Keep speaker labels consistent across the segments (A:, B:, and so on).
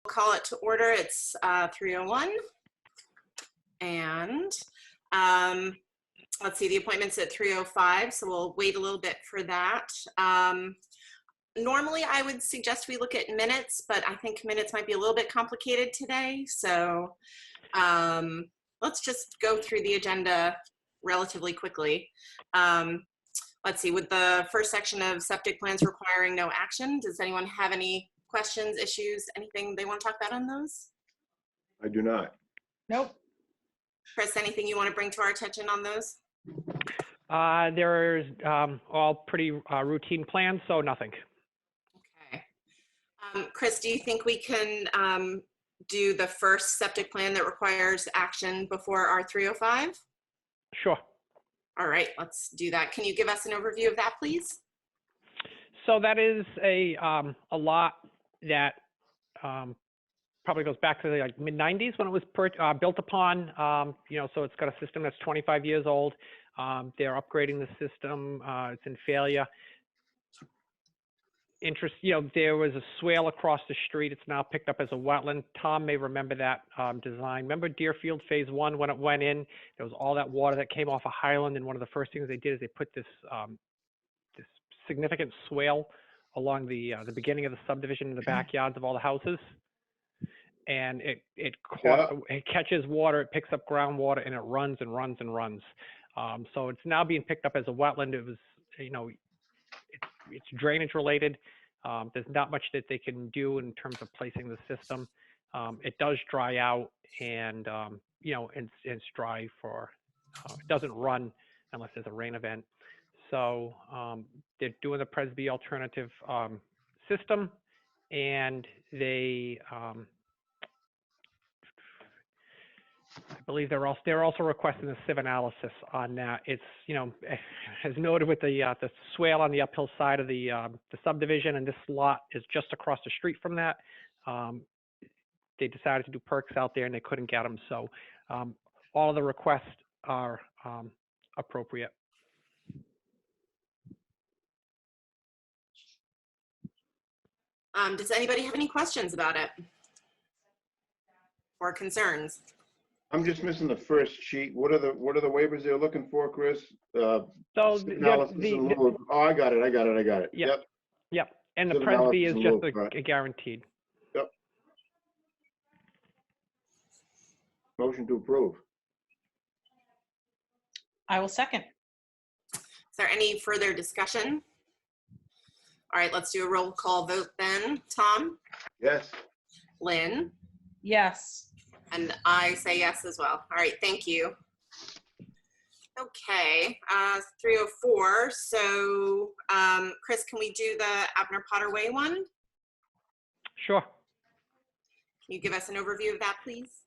A: call it to order. It's 3:01. And let's see, the appointment's at 3:05, so we'll wait a little bit for that. Normally, I would suggest we look at minutes, but I think minutes might be a little bit complicated today. So let's just go through the agenda relatively quickly. Let's see, with the first section of septic plans requiring no action, does anyone have any questions, issues, anything they want to talk about on those?
B: I do not.
C: Nope.
A: Chris, anything you want to bring to our attention on those?
D: There's all pretty routine plans, so nothing.
A: Okay. Chris, do you think we can do the first septic plan that requires action before our 3:05?
D: Sure.
A: All right, let's do that. Can you give us an overview of that, please?
D: So that is a lot that probably goes back to the like mid-90s when it was built upon. So it's got a system that's 25 years old. They're upgrading the system. It's in failure. There was a swale across the street. It's now picked up as a wetland. Tom may remember that design. Remember Deerfield Phase 1 when it went in? There was all that water that came off of Highland, and one of the first things they did is they put this this significant swale along the beginning of the subdivision in the backyards of all the houses. And it catches water, it picks up groundwater, and it runs and runs and runs. So it's now being picked up as a wetland. It was, it's drainage related. There's not much that they can do in terms of placing the system. It does dry out, and it's dry for. It doesn't run unless there's a rain event. So they're doing the Presby alternative system, and they. I believe they're also requesting a sieve analysis on that. It's as noted with the swale on the uphill side of the subdivision, and this lot is just across the street from that. They decided to do perks out there, and they couldn't get them. So all of the requests are appropriate.
A: Does anybody have any questions about it or concerns?
B: I'm just missing the first sheet. What are the waivers they're looking for, Chris?
D: So
B: I got it.
D: Yep. Yep. And the
B: Sieve
D: Presby is
B: analysis
D: just
B: and
D: a guaranteed.
B: Yep. Motion to approve.
C: I will second.
A: Is there any further discussion? All right, let's do a roll call vote then. Tom?
B: Yes.
A: Lynn?
C: Yes.
A: And I say yes as well. All right, thank you. Okay, 3:04. So, Chris, can we do the Abner Potter Way one?
D: Sure.
A: Can you give us an overview of that, please?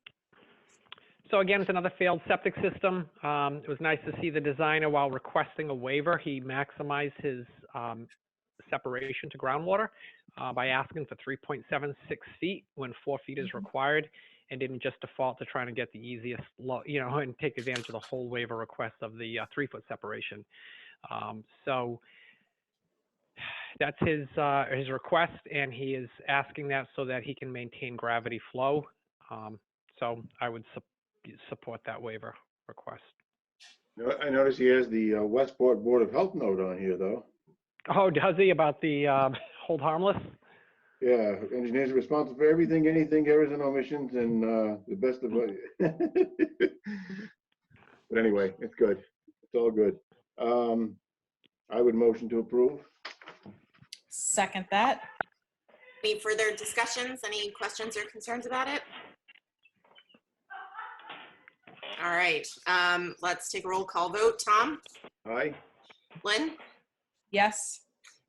D: So again, it's another failed septic system. It was nice to see the designer, while requesting a waiver, he maximized his separation to groundwater by asking for 3.76 feet when 4 feet is required, and didn't just default to trying to get the easiest, and take advantage of the whole waiver request of the 3-foot separation. So that's his request, and he is asking that so that he can maintain gravity flow. So I would support that waiver request.
B: I notice he has the Westport Board of Health note on here, though.
D: Oh, does he, about the hold harmless?
B: Yeah, engineers are responsible for everything, anything, errors and omissions, and the best of it. But anyway, it's good. It's all good. I would motion to approve.
C: Second that.
A: Any further discussions? Any questions or concerns about it? All right, let's take a roll call vote. Tom?
B: Aye.
A: Lynn?
C: Yes.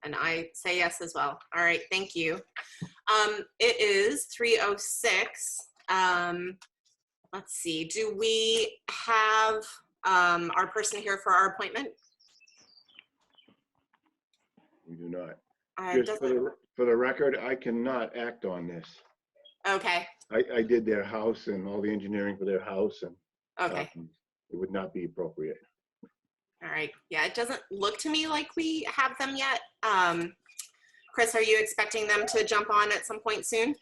A: And I say yes as well. All right, thank you. It is 3:06. Let's see, do we have our person here for our appointment?
B: We do not. Just for the record, I cannot act on this.
A: Okay.
B: I did their house and all the engineering for their house, and
A: Okay.
B: It would not be appropriate.
A: All right. Yeah, it doesn't look to me like we have them yet. Chris, are you expecting them to jump on at some point soon?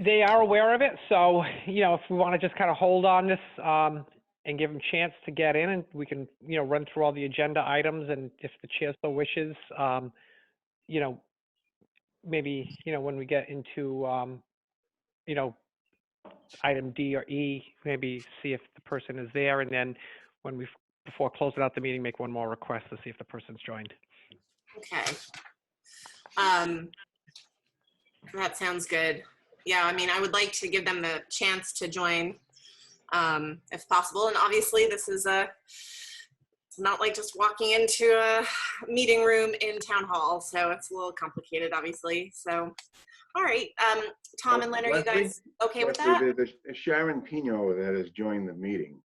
D: They are aware of it, so, if we want to just kind of hold on this and give them a chance to get in, and we can, run through all the agenda items, and if the chair so wishes, maybe, when we get into, item D or E, maybe see if the person is there, and then before closing out the meeting, make one more request to see if the person's joined.
A: Okay. That sounds good. Yeah, I mean, I would like to give them the chance to join, if possible. And obviously, it's not like just walking into a meeting room in town hall, so it's a little complicated, obviously. So, all right, Tom and Lynn, are you guys okay with that?
B: There's Sharon Pino that has joined the meeting.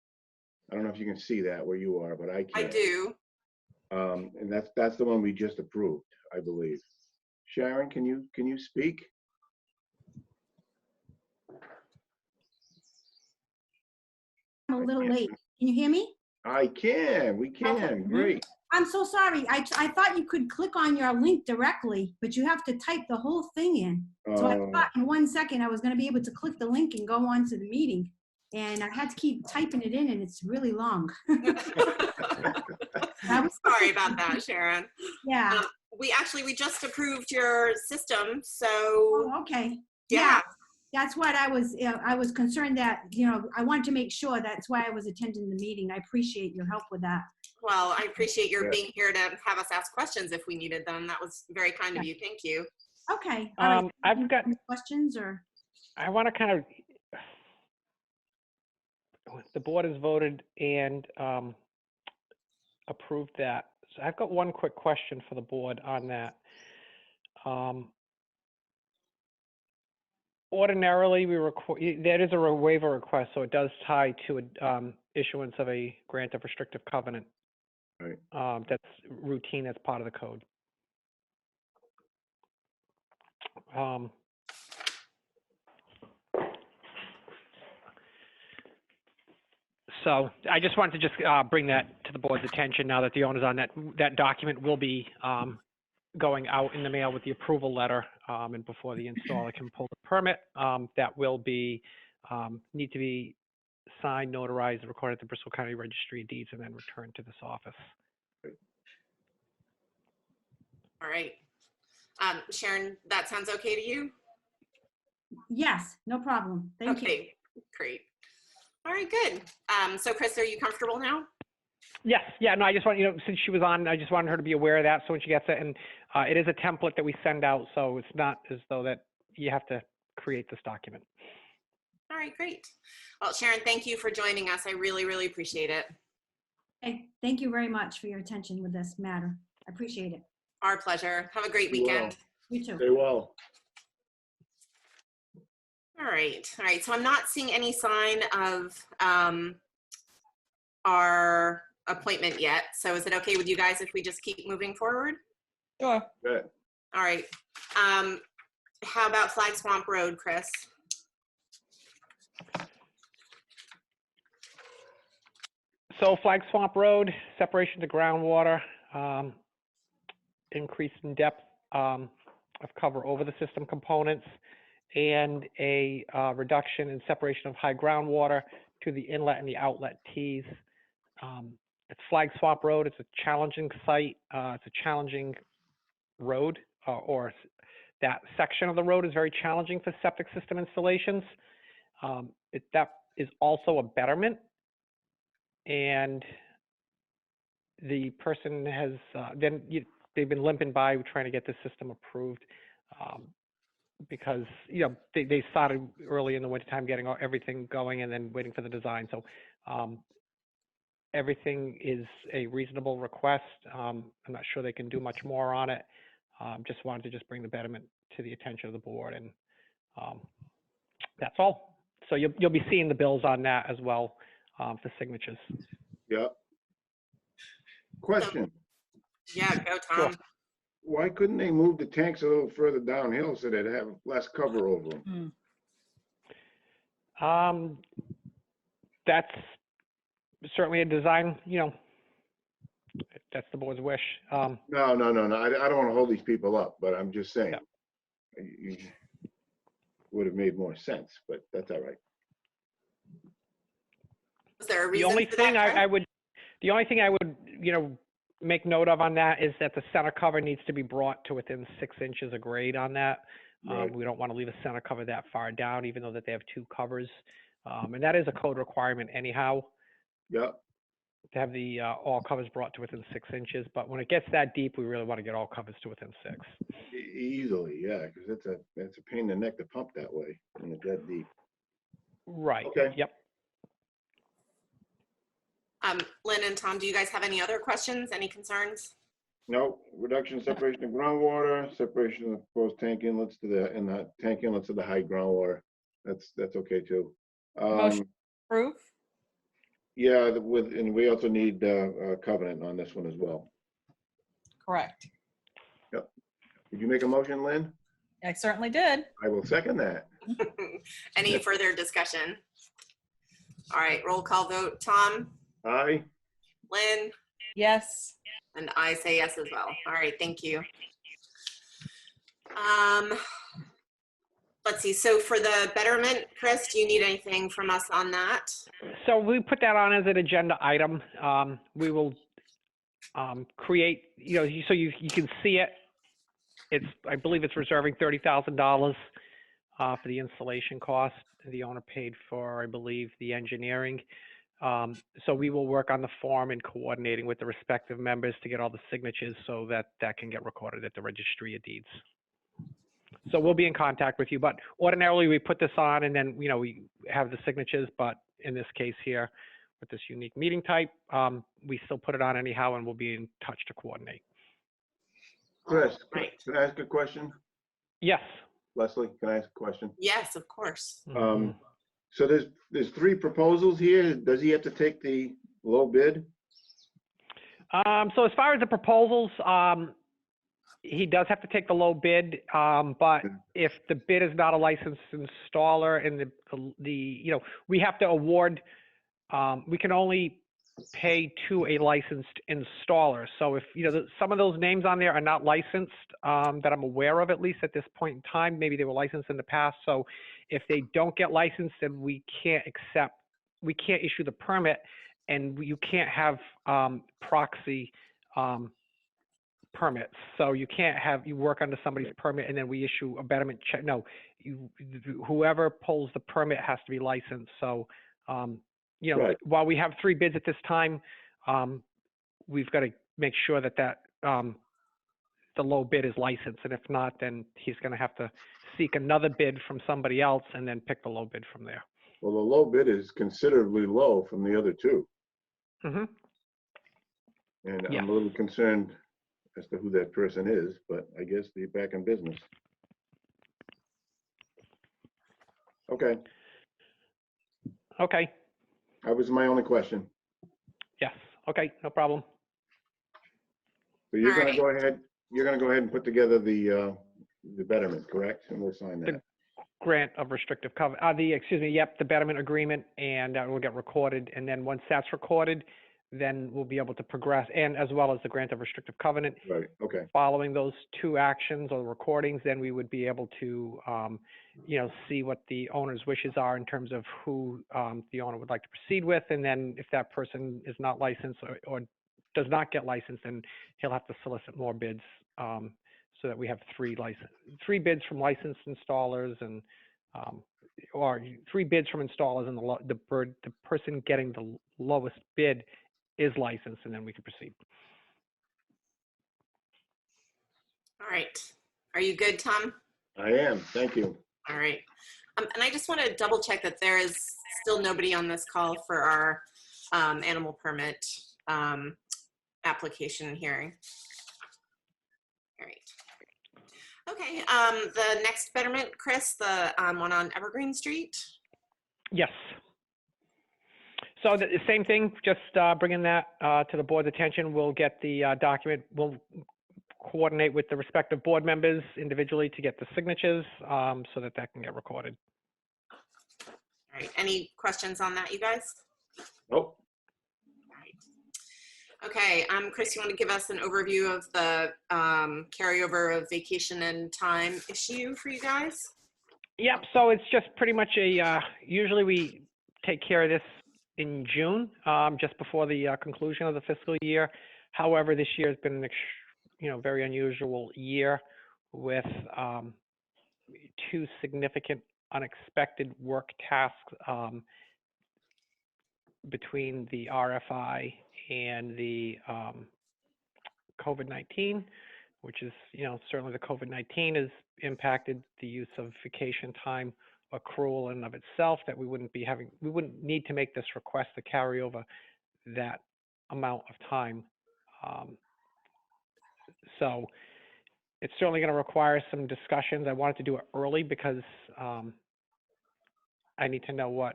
B: I don't know if you can see that where you are, but I can.
A: I do.
B: And that's the one we just approved, I believe. Sharon, can you speak?
E: I'm a little late. Can you hear me?
B: I can. We can. Great.
E: I'm so sorry. I thought you could click on your link directly, but you have to type the whole thing in. So I thought in 1 second I was going to be able to click the link and go on to the meeting. And I had to keep typing it in, and it's really long.
A: Sorry about that, Sharon.
E: Yeah.
A: We just approved your system, so
E: Oh, okay.
A: yeah.
E: That's what I was concerned that, I wanted to make sure. That's why I was attending the meeting. I appreciate your help with that.
A: Well, I appreciate your being here to have us ask questions if we needed them. That was very kind of you. Thank you.
E: Okay. All right.
D: I've got
E: Any questions or?
D: I want to kind of, the board has voted and approved that. So I've got one quick question for the board on that. Ordinarily, that is a waiver request, so it does tie to issuance of a grant of restrictive covenant.
B: Right.
D: That's routine, that's part of the code. So I just wanted to just bring that to the board's attention now that the owner's on that document will be going out in the mail with the approval letter, and before the installer can pull the permit, that will be need to be signed, notarized, and recorded at the Bristol County Registry of Deeds, and then returned to this office.
A: All right. Sharon, that sounds okay to you?
E: Yes, no problem. Thank you.
A: Okay, great. All right, good. So Chris, are you comfortable now?
D: Yes, yeah, no, I just want, since she was on, I just wanted her to be aware of that, so when she gets it, and it is a template that we send out, so it's not as though that you have to create this document.
A: All right, great. Well, Sharon, thank you for joining us. I really, really appreciate it.
E: Okay, thank you very much for your attention with this matter. I appreciate it.
A: Our pleasure. Have a great weekend.
E: You too.
B: Stay well.
A: All right. So I'm not seeing any sign of our appointment yet. So is it okay with you guys if we just keep moving forward?
C: Sure.
B: Good.
A: All right. How about Flag Swamp Road, Chris?
D: So Flag Swamp Road, separation to groundwater, increase in depth of cover over the system components, and a reduction in separation of high groundwater to the inlet and the outlet tees. It's Flag Swamp Road. It's a challenging site. It's a challenging road, or that section of the road is very challenging for septic system installations. That is also a betterment, and the person has they've been limping by trying to get the system approved, because they started early in the wintertime getting everything going and then waiting for the design. So everything is a reasonable request. I'm not sure they can do much more on it. Just wanted to bring the betterment to the attention of the board, and that's all. So you'll be seeing the bills on that as well, for signatures.
B: Yeah. Question.
A: Yeah, go Tom.
D: Sure.
B: Why couldn't they move the tanks a little further downhill so they'd have less cover over them?
D: That's certainly a design, if that's the board's wish.
B: No. I don't want to hold these people up, but I'm just saying. would have made more sense, but that's all right.
A: Was there a
D: The
A: reason
D: only
A: for
D: thing
A: that, Chris?
D: the only thing I would, make note of on that is that the center cover needs to be brought to within 6 inches of grade on that.
B: Right.
D: We don't want to leave a center cover that far down, even though that they have 2 covers. And that is a code requirement anyhow,
B: Yep,
D: to have the all covers brought to within 6 inches. But when it gets that deep, we really want to get all covers to within 6.
B: easily, yeah, because it's a pain in the neck to pump that way when it's that deep.
D: Right.
B: Okay.
D: Yep.
A: Lynn and Tom, do you guys have any other questions, any concerns?
B: No, reduction, separation of groundwater, separation of proposed tank inlets to the tank inlets to the high groundwater. That's okay too.
C: Motion. Approve?
B: Yeah, and we also need a covenant on this one as well.
C: Correct.
B: Did you make a motion, Lynn?
C: I certainly did.
B: I will second that.
A: Any further discussion? All right, roll call vote. Tom,
B: Aye.
A: Lynn,
C: Yes.
A: and I say yes as well. All right, thank you. Let's see, so for the betterment, Chris, do you need anything from us on that?
D: So we put that on as an agenda item. We will create, so you can see it. I believe it's reserving $30,000 for the installation cost. The owner paid for, I believe, the engineering. So we will work on the form and coordinating with the respective members to get all the signatures so that that can get recorded at the Registry of Deeds. So we'll be in contact with you, but ordinarily we put this on and then, we have the signatures, but in this case here, with this unique meeting type, we still put it on anyhow and we'll be in touch to coordinate.
B: Chris,
A: Right.
B: can I ask a question?
D: Yes.
B: Leslie, can I ask a question?
A: Yes, of course.
B: So there's 3 proposals here. Does he have to take the low bid?
D: So as far as the proposals, he does have to take the low bid, but if the bid is not a licensed installer and we have to award, we can only pay to a licensed installer. So if, some of those names on there are not licensed, that I'm aware of, at least at this point in time, maybe they were licensed in the past. So if they don't get licensed, then we can't issue the permit, and you can't have proxy permits. So you can't you work under somebody's permit and then we issue a betterment check. No, whoever pulls the permit has to be licensed. So,
B: Right.
D: while we have 3 bids at this time, we've got to make sure that the low bid is licensed. And if not, then he's going to have to seek another bid from somebody else and then pick the low bid from there.
B: Well, the low bid is considerably low from the other 2.
D: Mm-hmm.
B: And
D: Yeah.
B: I'm a little concerned as to who that person is, but I guess they're back in business. Okay,
D: Okay.
B: that was my only question.
D: Yes. Okay. No problem.
B: So you're gonna
A: Alright.
B: go ahead and put together the betterment, correct? And we'll sign that.
D: Grant of restrictive covenant, the betterment agreement, and that will get recorded. And then once that's recorded, then we'll be able to progress, and as well as the grant of restrictive covenant.
B: Right, okay,
D: Following those 2 actions or recordings, then we would be able to, see what the owner's wishes are in terms of who the owner would like to proceed with. And then if that person is not licensed or does not get licensed, then he'll have to solicit more bids so that we have 3 bids from licensed installers and or 3 bids from installers, and the person getting the lowest bid is licensed, and then we can proceed.
A: All right. Are you good, Tom?
B: I am, thank you.
A: All right. And I just want to double check that there is still nobody on this call for our animal permit application and hearing. All right. Okay, the next betterment, Chris, the one on Evergreen Street.
D: Yes. So the same thing, just bringing that to the board's attention. We'll get the document. We'll coordinate with the respective board members individually to get the signatures so that can get recorded.
A: All right, any questions on that, you guys?
B: Nope.
A: Okay, Chris, you want to give us an overview of the carryover of vacation and time issue for you guys?
D: Yep, so it's just pretty much usually we take care of this in June, just before the conclusion of the fiscal year. However, this year has been an very unusual year with two significant unexpected work tasks between the RFI and the COVID-19, which is, certainly the COVID-19 has impacted the use of vacation time accrual in and of itself, that we wouldn't need to make this request to carry over that amount of time. So it's certainly going to require some discussions. I wanted to do it early because I need to know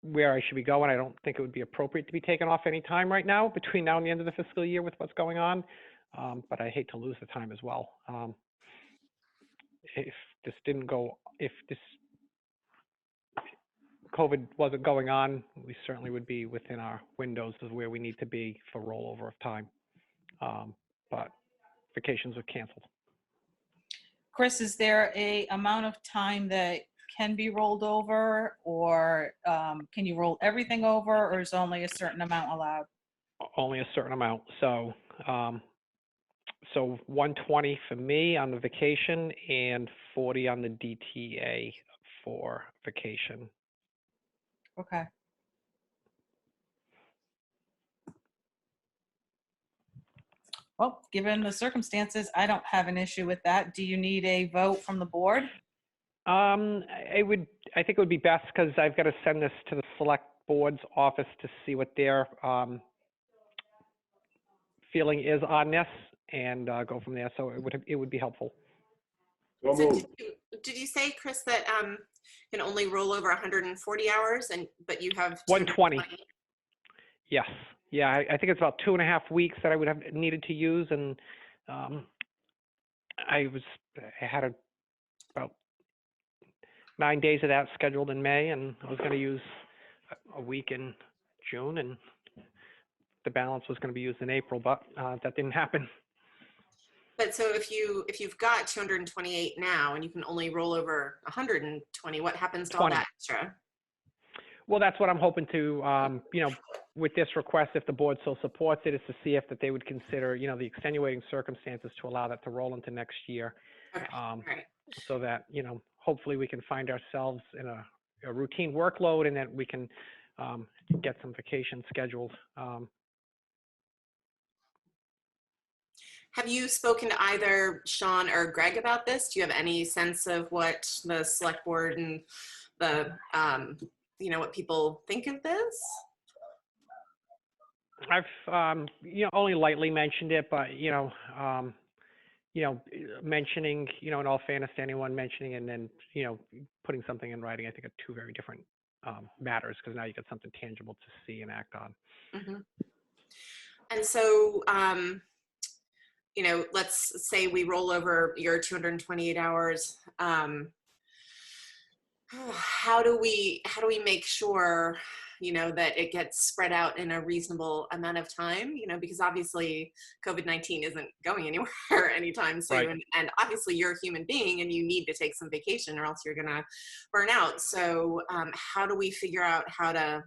D: where I should be going. I don't think it would be appropriate to be taken off any time right now between now and the end of the fiscal year with what's going on. But I hate to lose the time as well. If this COVID wasn't going on, we certainly would be within our windows of where we need to be for rollover of time. But vacations were canceled.
C: Chris, is there a amount of time that can be rolled over, or can you roll everything over, or is only a certain amount allowed?
D: Only a certain amount. So, so 120 for me on the vacation and 40 on the DTA for vacation.
C: Okay. Well, given the circumstances, I don't have an issue with that. Do you need a vote from the board?
D: I think it would be best, because I've got to send this to the select board's office to see what their feeling is on this, and go from there. So it would be helpful.
B: So
A: So
B: moved.
A: did you say, Chris, that can only roll over 140 hours, but you have
D: 120. Yes. Yeah, I think it's about 2.5 weeks that I would have needed to use, and I had about 9 days of that scheduled in May, and I was going to use a week in June, and the balance was going to be used in April, but that didn't happen.
A: But so if you've got 228 now and you can only roll over 120, what happens to all
D: 20.
A: that extra?
D: Well, that's what I'm hoping to, with this request, if the board so supports it, is to see if that they would consider, the extenuating circumstances to allow that to roll into next year.
A: Okay. Right.
D: So that, hopefully we can find ourselves in a routine workload, and that we can get some vacation scheduled.
A: Have you spoken to either Sean or Greg about this? Do you have any sense of what the select board and the, what people think of this?
D: I've, only lightly mentioned it, but, mentioning, in all fairness to anyone, mentioning and then, putting something in writing, I think are two very different matters, because now you get something tangible to see and act on.
A: Mm-hmm. And so, let's say we roll over your 228 hours. How do we make sure, that it gets spread out in a reasonable amount of time, because obviously COVID-19 isn't going anywhere anytime soon.
D: Right.
A: And obviously you're a human being and you need to take some vacation or else you're going to burn out. So how do we figure out how to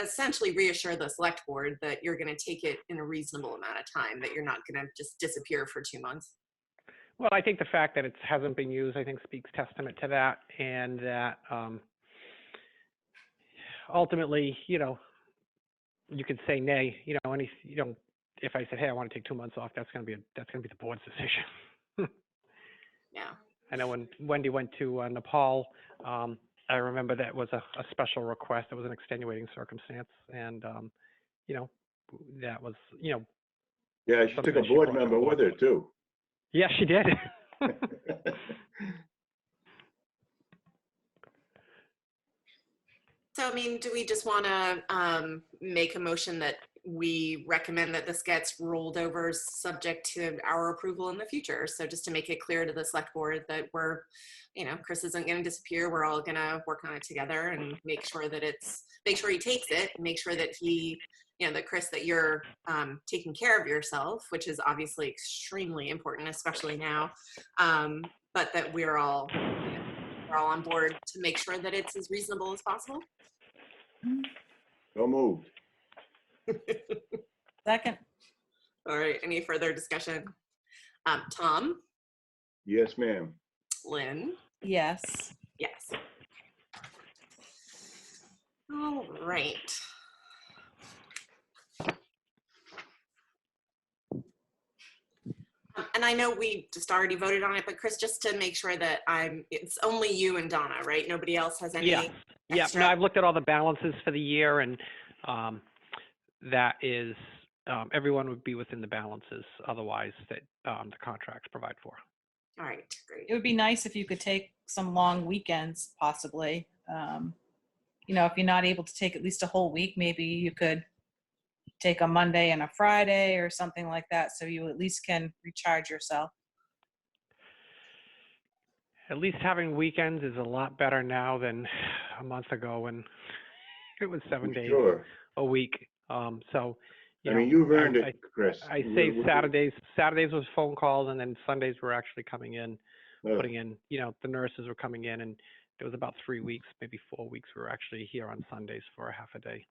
A: essentially reassure the select board that you're going to take it in a reasonable amount of time, that you're not going to just disappear for 2 months?
D: Well, I think the fact that it hasn't been used, I think, speaks testament to that, and that ultimately, you could say nay. If I said, hey, I want to take 2 months off, that's going to be the board's decision.
A: Yeah.
D: I know when Wendy went to Nepal, I remember that was a special request. It was an extenuating circumstance, and that was
B: Yeah, she
D: something
B: took a
D: that she
B: board
D: brought to
B: member
D: the
B: with her too.
D: Yes, she did.
A: So, do we just want to make a motion that we recommend that this gets rolled over subject to our approval in the future? So just to make it clear to the select board that we're, Chris isn't going to disappear. We're all going to work on it together and make sure he takes it, and make sure that he, that Chris, that you're taking care of yourself, which is obviously extremely important, especially now. but that we're all on board to make sure that it's as reasonable as possible.
B: So moved.
C: Second,
A: All right, any further discussion? Tom,
B: Yes, ma'am.
A: Lynn,
C: yes.
A: yes. All right. And I know we just already voted on it, but Chris, just to make sure that it's only you and Donna, right? Nobody else has any
D: Yeah. Yeah.
A: extra?
D: No, I've looked at all the balances for the year, and that is, everyone would be within the balances otherwise that the contracts provide for.
A: All right, great.
C: It would be nice if you could take some long weekends, possibly. If you're not able to take at least a whole week, maybe you could take a Monday and a Friday or something like that, so you at least can recharge yourself.
D: At least having weekends is a lot better now than a month ago when it was 7 days
B: Sure.
D: a week. So,
B: I mean, you've earned
D: I
B: it, Chris.
D: I say Saturdays was phone calls, and then Sundays were actually coming in,
B: Uh,
D: putting in, the nurses were coming in, and there was about 3 weeks, maybe 4 weeks, we were actually here on Sundays for a half a day.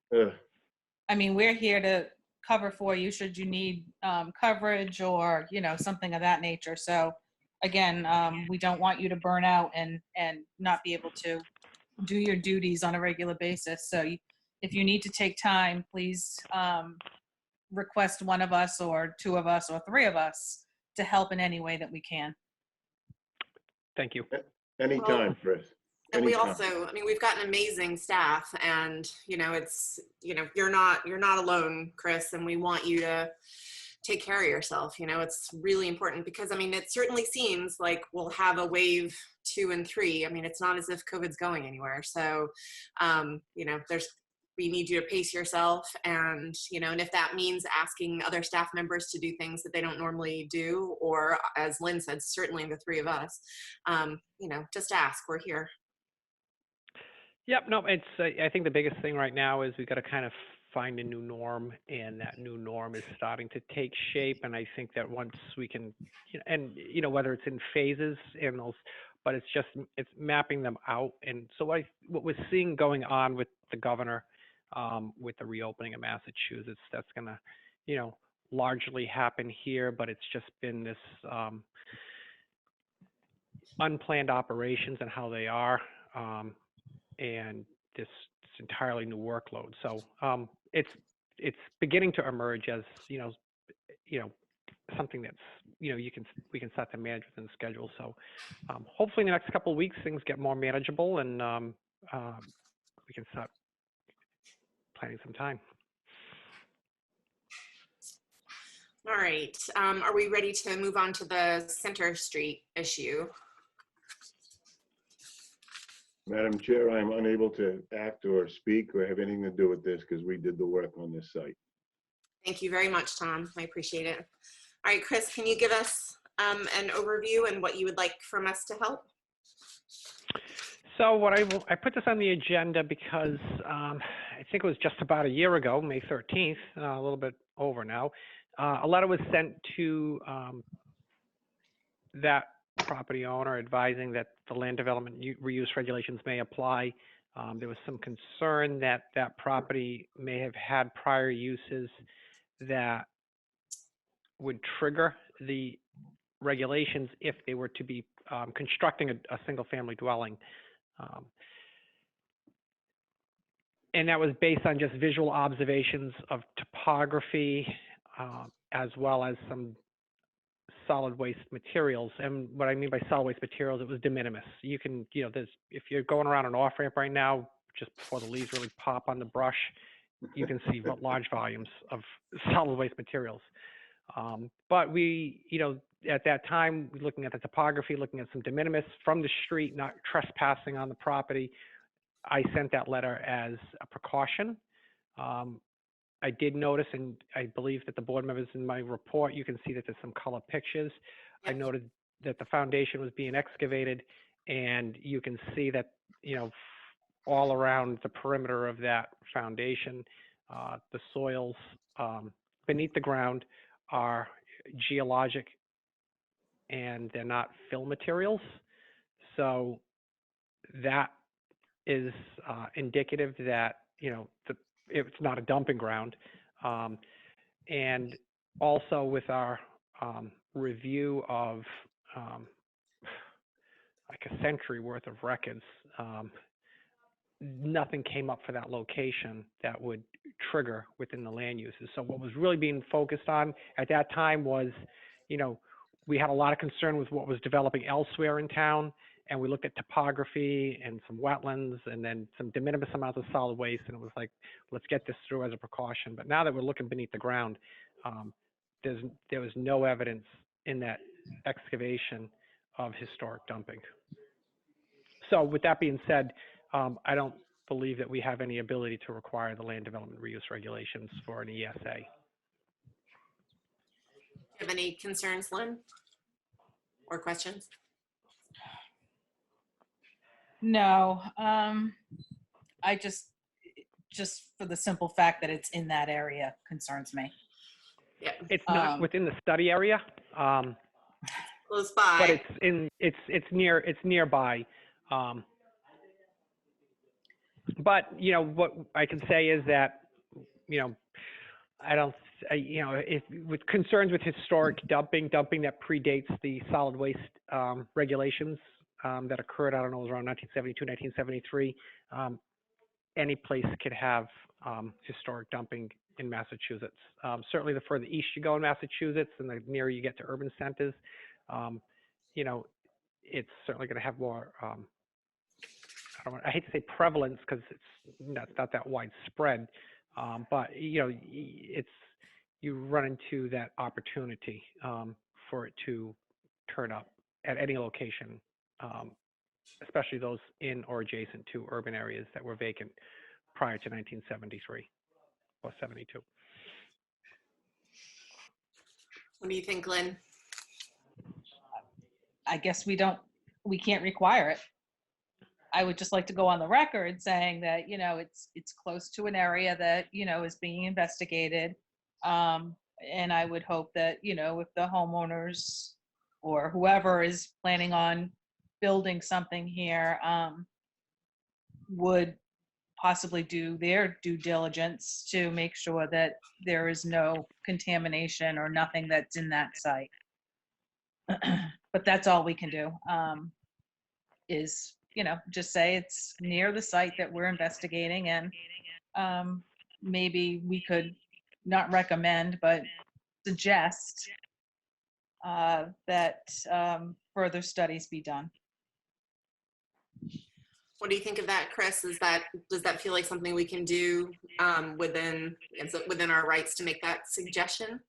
C: I mean, we're here to cover for you should you need coverage or, something of that nature. So again, we don't want you to burn out and not be able to do your duties on a regular basis. So if you need to take time, please request one of us or two of us or three of us to help in any way that we can.
D: Thank you.
B: Anytime, Chris.
A: And we
B: Anytime.
A: also, we've got an amazing staff, and it's, you're not alone, Chris, and we want you to take care of yourself. It's really important because it certainly seems like we'll have a wave 2 and 3. It's not as if COVID's going anywhere. So, we need you to pace yourself, and and if that means asking other staff members to do things that they don't normally do, or as Lynn said, certainly the 3 of us, just ask. We're here.
D: Yep. No, it's, I think the biggest thing right now is we've got to kind of find a new norm, and that new norm is starting to take shape. And I think that once we can, whether it's in phases and those, but it's mapping them out. And so what we're seeing going on with the governor, with the reopening of Massachusetts, that's going to, largely happen here, but it's just been this unplanned operations and how they are. And this entirely new workload. So it's beginning to emerge as something that's we can start to manage within the schedule. So hopefully in the next couple of weeks things get more manageable, and we can start planning some time.
A: All right. Are we ready to move on to the Center Street issue?
B: Madam Chair, I'm unable to act or speak or have anything to do with this because we did the work on this site.
A: Thank you very much, Tom. I appreciate it. All right, Chris, can you give us an overview and what you would like from us to help?
D: So I put this on the agenda because I think it was just about a year ago, May 13th, a little bit over now. A letter was sent to that property owner advising that the land development reuse regulations may apply. There was some concern that that property may have had prior uses that would trigger the regulations if they were to be constructing a single family dwelling. And that was based on just visual observations of topography, as well as some solid waste materials. And what I mean by solid waste materials, it was de minimis. You can, if you're going around an off ramp right now, just before the leaves really pop on the brush, you can see large volumes of solid waste materials. But we, at that time, looking at the topography, looking at some de minimis from the street, not trespassing on the property, I sent that letter as a precaution. I did notice, and I believe that the board members in my report, you can see that there's some color pictures. I noted that the foundation was being excavated, and you can see that, all around the perimeter of that foundation, the soils beneath the ground are geologic and they're not fill materials. So that is indicative that, it's not a dumping ground. And also with our review of like a century worth of records, nothing came up for that location that would trigger within the land uses. So what was really being focused on at that time was, we had a lot of concern with what was developing elsewhere in town, and we looked at topography and some wetlands and then some de minimis amounts of solid waste, and it was like, let's get this through as a precaution. But now that we're looking beneath the ground, there was no evidence in that excavation of historic dumping. So with that being said, I don't believe that we have any ability to require the land development reuse regulations for an ESA.
A: Do you have any concerns, Lynn? Or questions?
C: No, I just for the simple fact that it's in that area concerns me.
A: Yeah,
D: It's not within the study area,
A: close by.
D: but it's nearby. But what I can say is that if with concerns with historic dumping that predates the solid waste regulations that occurred, I don't know, it was around 1972, 1973. Any place could have historic dumping in Massachusetts. Certainly, the further east you go in Massachusetts, and the nearer you get to urban centers, it's certainly going to have more. I hate to say prevalence because it's not that widespread, but you run into that opportunity for it to turn up at any location, especially those in or adjacent to urban areas that were vacant prior to 1973 or 72.
A: What do you think, Lynn?
C: I guess we can't require it. I would just like to go on the record saying that, it's close to an area that, is being investigated. And I would hope that, if the homeowners or whoever is planning on building something here, would possibly do their due diligence to make sure that there is no contamination or nothing that's in that site. But that's all we can do, is just say it's near the site that we're investigating, and maybe we could not recommend, but suggest that further studies be done.
A: What do you think of that, Chris? Does that feel like something we can do within our rights to make that suggestion?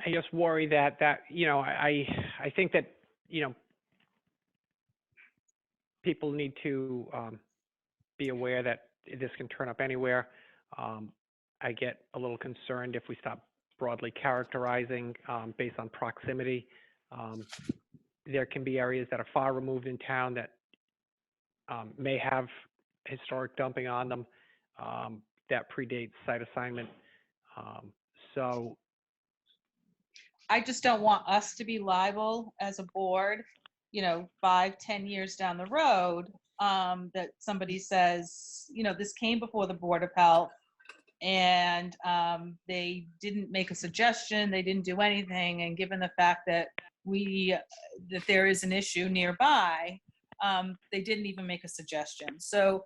D: I just worry that I think that people need to be aware that this can turn up anywhere. I get a little concerned if we stop broadly characterizing based on proximity. There can be areas that are far removed in town that may have historic dumping on them that predates site assignment. So
C: I just don't want us to be liable as a board, 5-10 years down the road, that somebody says, this came before the Board of Health, and they didn't make a suggestion, they didn't do anything, and given the fact that that there is an issue nearby, they didn't even make a suggestion. So,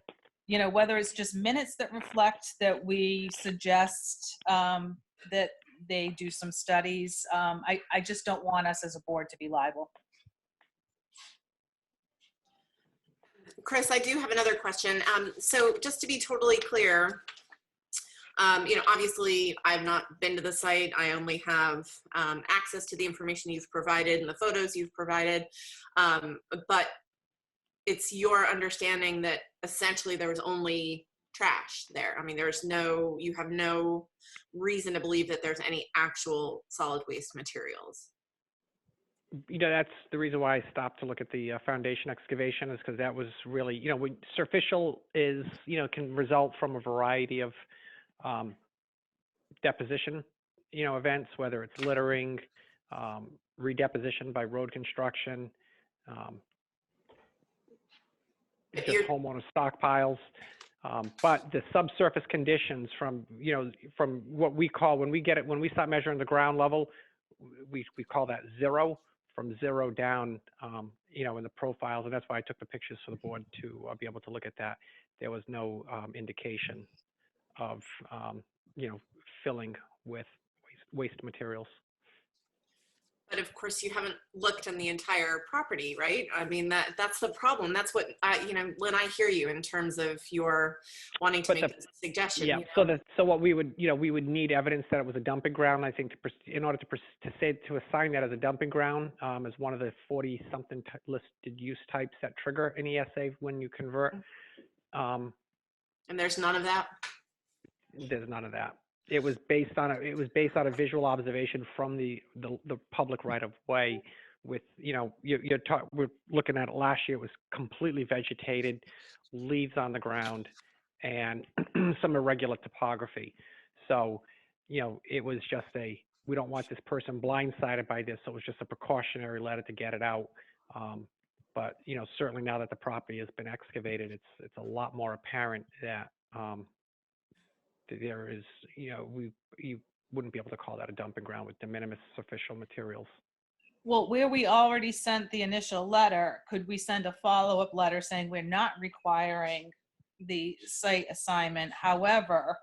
C: whether it's just minutes that reflect that we suggest that they do some studies, I just don't want us as a board to be liable.
A: Chris, I do have another question. So just to be totally clear, obviously I've not been to the site. I only have access to the information you've provided and the photos you've provided. But it's your understanding that essentially there was only trash there. I mean, you have no reason to believe that there's any actual solid waste materials.
D: that's the reason why I stopped to look at the foundation excavation, is because that was really, surficial is, can result from a variety of deposition, events, whether it's littering, redeposition by road construction,
A: But
D: just
A: you're-
D: homeowner stockpiles. But the subsurface conditions from what we call, when we start measuring the ground level, we call that zero, from zero down, in the profiles. And that's why I took the pictures for the board to be able to look at that. There was no indication of, filling with waste materials.
A: But of course, you haven't looked on the entire property, right? I mean, that's the problem. That's what Lynn, I hear you in terms of your wanting to
D: But
A: make a suggestion.
D: Yeah. So what we would, we would need evidence that it was a dumping ground. I think in order to assign that as a dumping ground, as one of the 40-something listed use types that trigger an ESA when you convert.
A: And there's none of that.
D: There's none of that. It was based on a visual observation from the public right of way. With we're looking at it last year. It was completely vegetated, leaves on the ground, and some irregular topography. So, it was just we don't want this person blindsided by this. So it was just a precautionary letter to get it out. But certainly now that the property has been excavated, it's a lot more apparent that. There is, you wouldn't be able to call that a dumping ground with de minimis official materials.
C: Well, where we already sent the initial letter, could we send a follow-up letter saying we're not requiring the site assignment? However,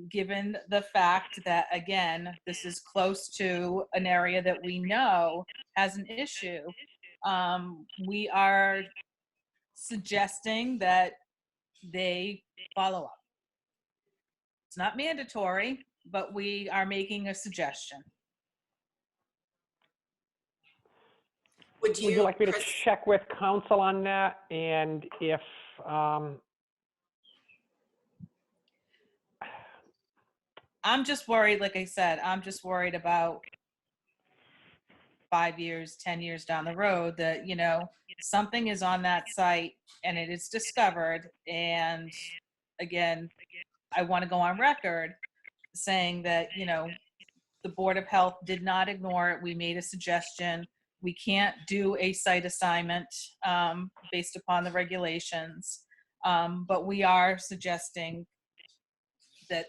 C: given the fact that, again, this is close to an area that we know has an issue, we are suggesting that they follow up. It's not mandatory, but we are making a suggestion.
A: Would
D: Would you like me to
A: Chris,
D: check with council on that? And if,
C: I'm just worried, like I said, I'm just worried about 5 years, 10 years down the road that, something is on that site and it is discovered. And again, I want to go on record saying that, the Board of Health did not ignore it. We made a suggestion. We can't do a site assignment based upon the regulations, but we are suggesting that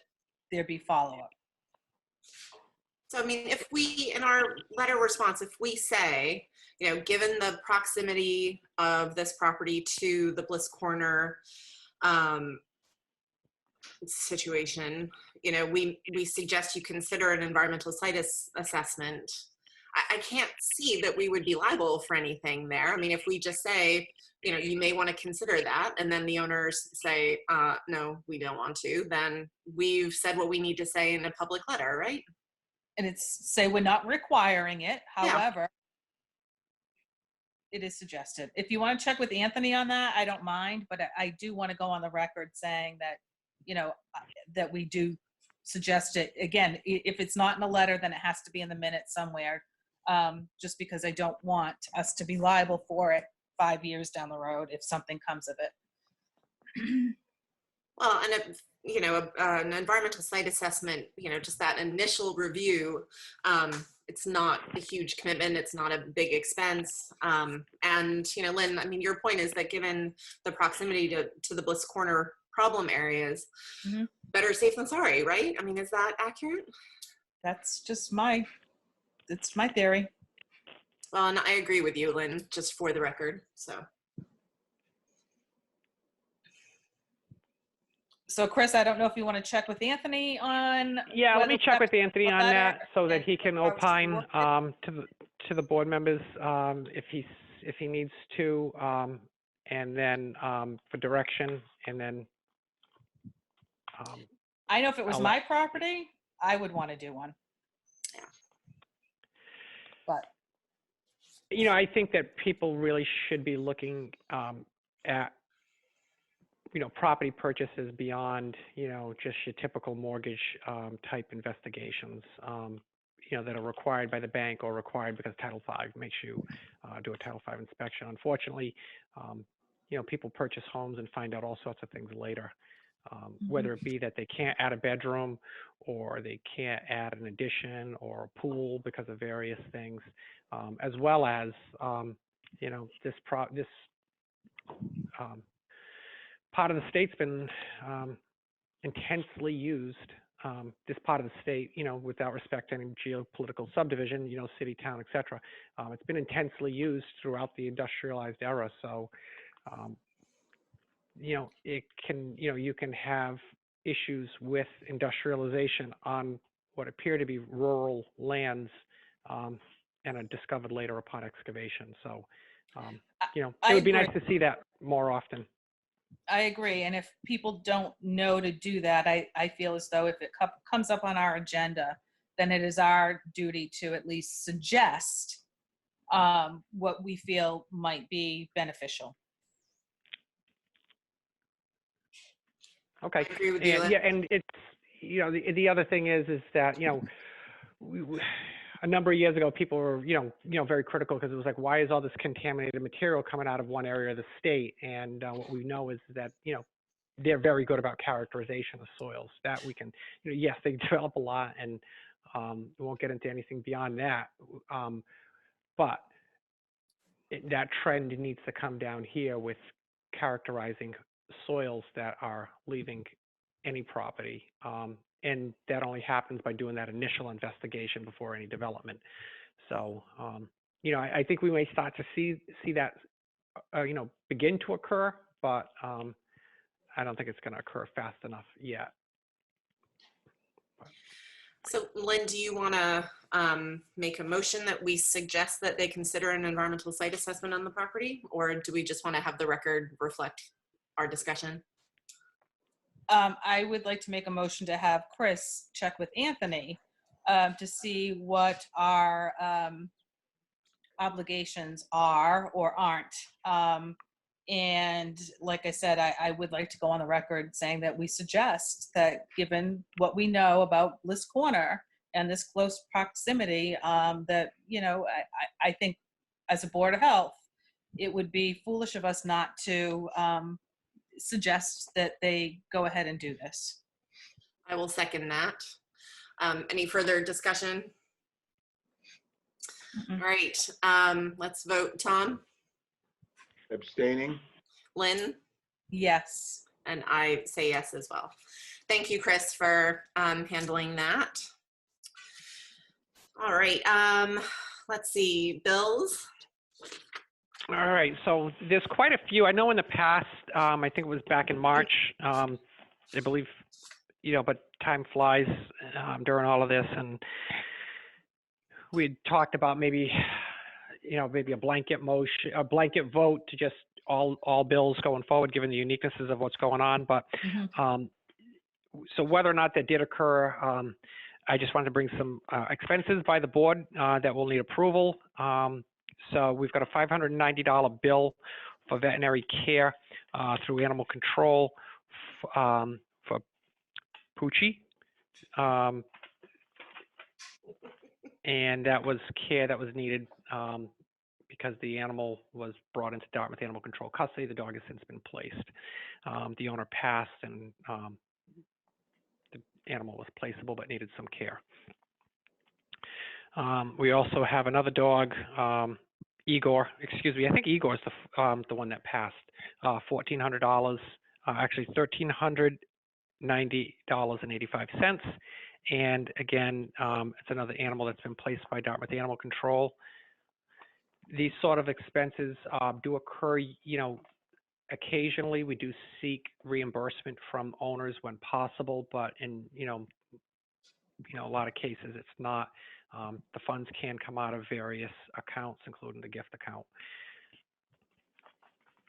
C: there be follow-up.
A: so I mean, if we, in our letter response, if we say, given the proximity of this property to the Bliss Corner situation, we suggest you consider an environmental site assessment. I can't see that we would be liable for anything there. I mean, if we just say, you may want to consider that, and then the owners say, no, we don't want to, then we've said what we need to say in a public letter, right?
C: And it's say we're not requiring it.
A: Yeah.
C: However, it is suggested. If you want to check with Anthony on that, I don't mind, but I do want to go on the record saying that, that we do suggest it. Again, if it's not in a letter, then it has to be in the minutes somewhere, just because I don't want us to be liable for it 5 years down the road if something comes of it.
A: Well, and an environmental site assessment, just that initial review, it's not a huge commitment. It's not a big expense. And, Lynn, I mean, your point is that given the proximity to the Bliss Corner problem areas,
C: Mhm.
A: better safe than sorry, right? I mean, is that accurate?
C: That's just my theory.
A: Well, and I agree with you, Lynn, just for the record, so.
C: So Chris, I don't know if you want to check with Anthony on.
D: yeah, let me
C: whether
D: check
C: we
D: with Anthony
C: a
D: on
C: letter
D: that so that
C: and
D: he can
C: approach the
D: opine
C: board.
D: to the board members if he needs to, and then for direction, and then.
C: I know if it was
D: I'll
C: my property, I would want to do one.
A: Yeah.
C: But
D: I think that people really should be looking at, property purchases beyond, just your typical mortgage type investigations. that are required by the bank or required because Title V makes you do a Title V inspection. Unfortunately, people purchase homes and find out all sorts of things later, whether it be that they can't add a bedroom or they can't add an addition or a pool because of various things, as well as, this part of the state's been intensely used, this part of the state, without respect to any geopolitical subdivision, city, town, et cetera. It's been intensely used throughout the industrialized era. So, it can, you can have issues with industrialization on what appear to be rural lands and are discovered later upon excavation. So, it
C: I
D: would be
C: agree.
D: nice to see that more often.
C: I agree. And if people don't know to do that, I feel as though if it comes up on our agenda, then it is our duty to at least suggest what we feel might be beneficial.
D: Okay.
A: I agree with you.
D: And, yeah, and it's, the other thing is that, a number of years ago, people were, very critical because it was like, why is all this contaminated material coming out of one area of the state? And what we know is that, they're very good about characterization of soils. That we can, yes, they develop a lot, and we won't get into anything beyond that. But that trend needs to come down here with characterizing soils that are leaving any property. And that only happens by doing that initial investigation before any development. So, I think we may start to see that, begin to occur, but I don't think it's going to occur fast enough yet.
A: So Lynn, do you want to make a motion that we suggest that they consider an environmental site assessment on the property? Or do we just want to have the record reflect our discussion?
C: I would like to make a motion to have Chris check with Anthony to see what our obligations are or aren't. And like I said, I would like to go on the record saying that we suggest that given what we know about Bliss Corner and this close proximity, that, I think as a Board of Health, it would be foolish of us not to suggest that they go ahead and do this.
A: I will second that. Any further discussion?
C: Mhm.
A: All right, let's vote. Tom,
B: Abstaining?
A: Lynn,
C: Yes.
A: and I say yes as well. Thank you, Chris, for handling that. All right, let's see, bills.
D: All right, so there's quite a few. I know in the past, I think it was back in March, I believe, but time flies during all of this, and we had talked about maybe a blanket motion, a blanket vote to just all bills going forward, given the uniquenesses of what's going on. But so whether or not that did occur, I just wanted to bring some expenses by the board that will need approval. So we've got a $590 bill for veterinary care through animal control for Poochie. And that was care that was needed because the animal was brought into Dartmouth Animal Control custody. The dog has since been placed. The owner passed, and the animal was placeable but needed some care. We also have another dog, Igor. Excuse me, I think Igor is the one that passed. $1,400, actually $1,390.85. And again, it's another animal that's been placed by Dartmouth Animal Control. These sort of expenses do occur, occasionally. We do seek reimbursement from owners when possible, but in, a lot of cases it's not. The funds can come out of various accounts, including the gift account.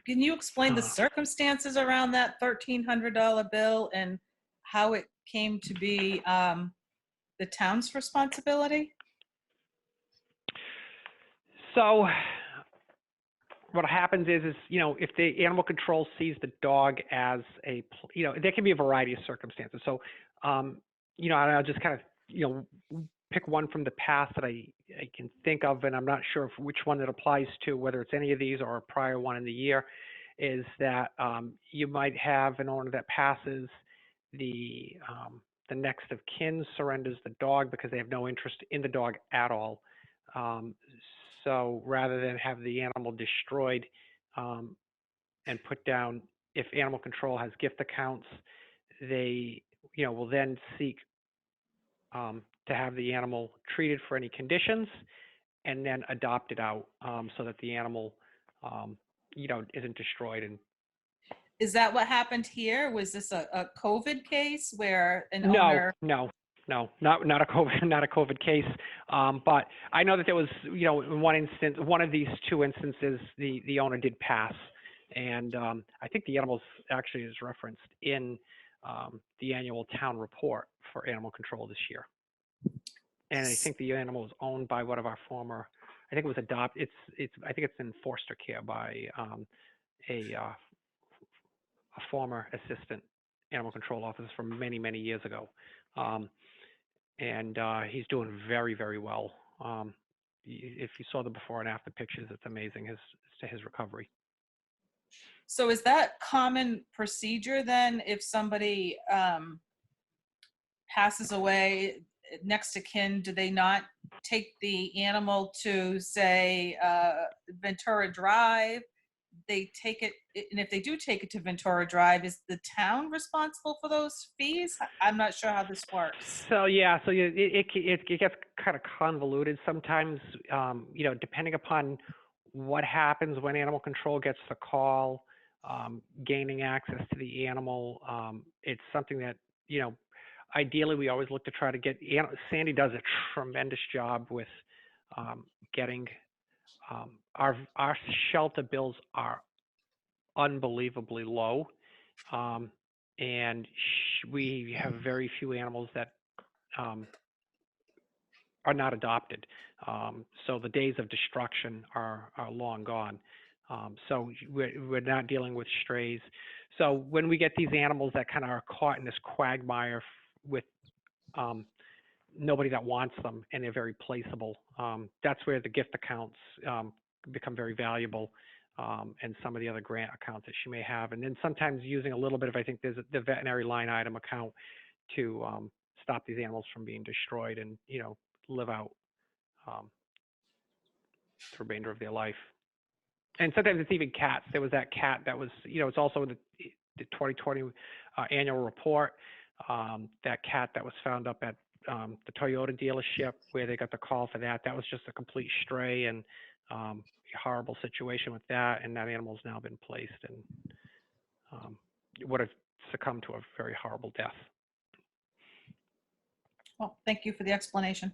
C: Can you explain the circumstances around that $1,300 bill and how it came to be the town's responsibility?
D: So what happens is, if the animal control sees the dog as there can be a variety of circumstances. So, I'll just kind of, pick one from the past that I can think of, and I'm not sure which one it applies to, whether it's any of these or a prior one in the year, is that you might have an owner that passes, the next of kin surrenders the dog because they have no interest in the dog at all. So rather than have the animal destroyed and put down, if animal control has gift accounts, they will then seek to have the animal treated for any conditions and then adopted out so that the animal isn't destroyed. And
C: Is that what happened here? Was this a COVID case where an
D: no,
C: owner?
D: not a COVID case. But I know that there was, in one of these two instances, the owner did pass, and I think the animal actually is referenced in the annual town report for animal control this year. And I think the animal was owned by one of our former, I think it was adopted. I think it's in foster care by a former assistant animal control officer from many, many years ago. And he's doing very, very well. If you saw the before and after pictures, it's amazing his recovery.
C: So is that common procedure then if somebody passes away, next of kin, do they not take the animal to, say, Ventura Drive? They take it, and if they do take it to Ventura Drive, is the town responsible for those fees? I'm not sure how this works.
D: So yeah, it gets kind of convoluted sometimes. Depending upon what happens when animal control gets the call, gaining access to the animal. It's something that ideally we always look to try to get. Sandy does a tremendous job with getting. Our shelter bills are unbelievably low, and we have very few animals that are not adopted. So the days of destruction are long gone. So we're not dealing with strays. So when we get these animals that kind of are caught in this quagmire with nobody that wants them and they're very placeable, that's where the gift accounts become very valuable, and some of the other grant accounts that she may have. And then sometimes using a little bit of, I think there's the veterinary line item account to stop these animals from being destroyed and, live out the remainder of their life. And sometimes it's even cats. There was that cat that was, it's also in the 2020 annual report, that cat that was found up at the Toyota dealership where they got the call for that. That was just a complete stray, and a horrible situation with that. And that animal's now been placed and would have succumbed to a very horrible death.
C: Well, thank you for the explanation.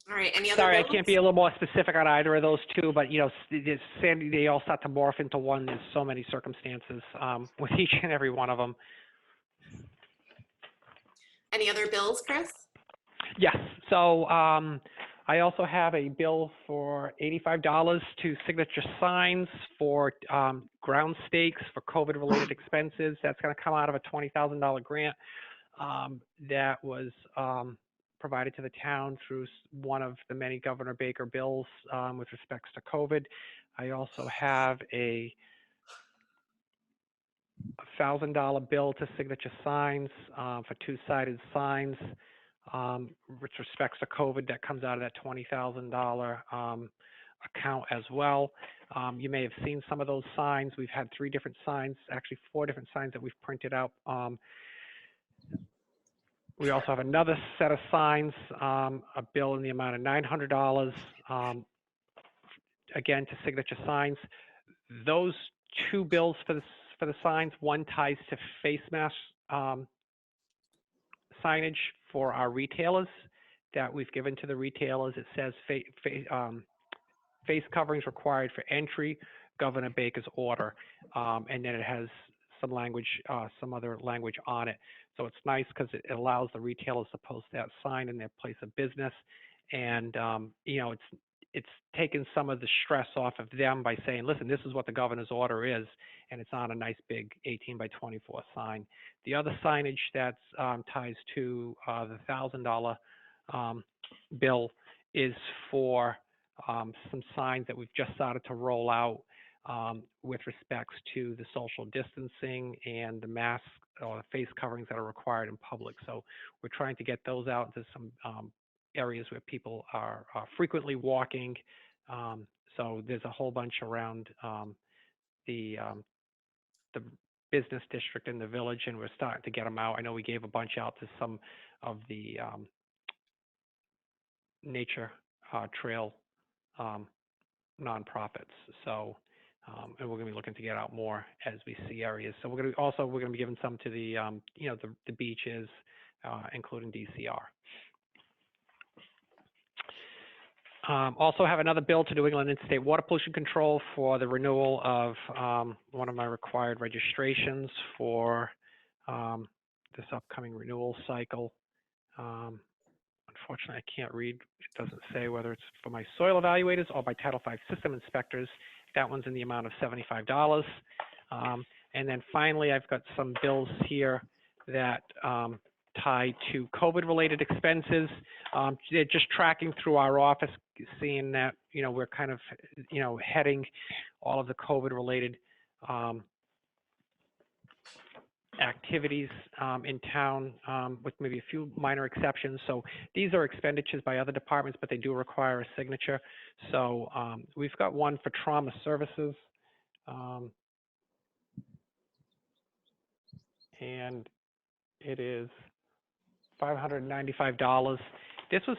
A: All right, any other
D: Sorry, I
A: bills?
D: can't be a little more specific on either of those two, but Sandy, they all start to morph into one. There's so many circumstances with each and every one of them.
A: Any other bills, Chris?
D: Yes. So I also have a bill for $85 to Signature Signs for ground stakes for COVID-related expenses. That's going to come out of a $20,000 grant that was provided to the town through one of the many Governor Baker bills with respects to COVID. I also have a $1,000 bill to Signature Signs for two-sided signs with respects to COVID that comes out of that $20,000 account as well. You may have seen some of those signs. We've had 3 different signs, actually 4 different signs that we've printed out. We also have another set of signs, a bill in the amount of $900, again, to Signature Signs. Those 2 bills for the signs, one ties to face mask signage for our retailers that we've given to the retailers. It says face coverings required for entry, Governor Baker's order, and then it has some language, some other language on it. So it's nice because it allows the retailers to post that sign in their place of business, and it's taken some of the stress off of them by saying, listen, this is what the governor's order is, and it's on a nice big 18 by 24 sign. The other signage that ties to the $1,000 bill is for some signs that we've just started to roll out with respects to the social distancing and the mask or face coverings that are required in public. So we're trying to get those out into some areas where people are frequently walking. So there's a whole bunch around the business district in the village, and we're starting to get them out. I know we gave a bunch out to some of the nature trail nonprofits. So, and we're going to be looking to get out more as we see areas. So we're going to be giving some to the the beaches, including DCR. Also have another bill to New England Interstate Water Pollution Control for the renewal of one of my required registrations for this upcoming renewal cycle. Unfortunately, I can't read. It doesn't say whether it's for my soil evaluators or by Title V system inspectors. That one's in the amount of $75. And then finally, I've got some bills here that tie to COVID-related expenses. They're just tracking through our office, seeing that, we're kind of, heading all of the COVID-related activities in town with maybe a few minor exceptions. So these are expenditures by other departments, but they do require a signature. So we've got one for trauma services. And it is $595. This was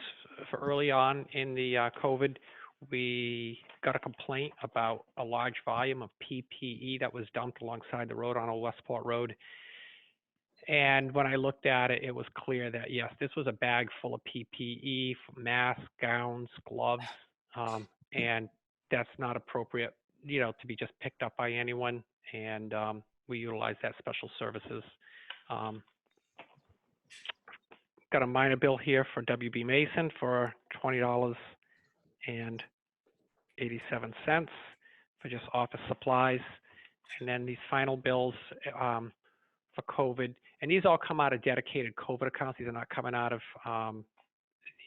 D: for early on in the COVID. We got a complaint about a large volume of PPE that was dumped alongside the road on Old Westport Road. And when I looked at it, it was clear that, yes, this was a bag full of PPE, masks, gowns, gloves, and that's not appropriate, to be just picked up by anyone. And we utilize that special services. Got a minor bill here for WB Mason for $20.87 for just office supplies. And then these final bills for COVID, and these all come out of dedicated COVID accounts. These are not coming out of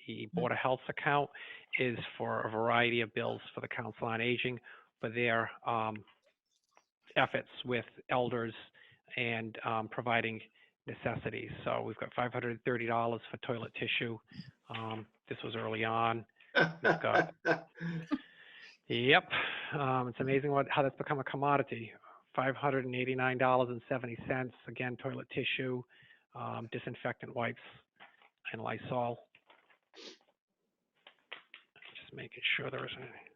D: the Board of Health's account, is for a variety of bills for the Council on Aging, for their efforts with elders and providing necessities. So we've got $530 for toilet tissue. This was early on. We've got, yep, it's amazing how that's become a commodity. $589.70, again, toilet tissue, disinfectant wipes, and Lysol. Just making sure there isn't any.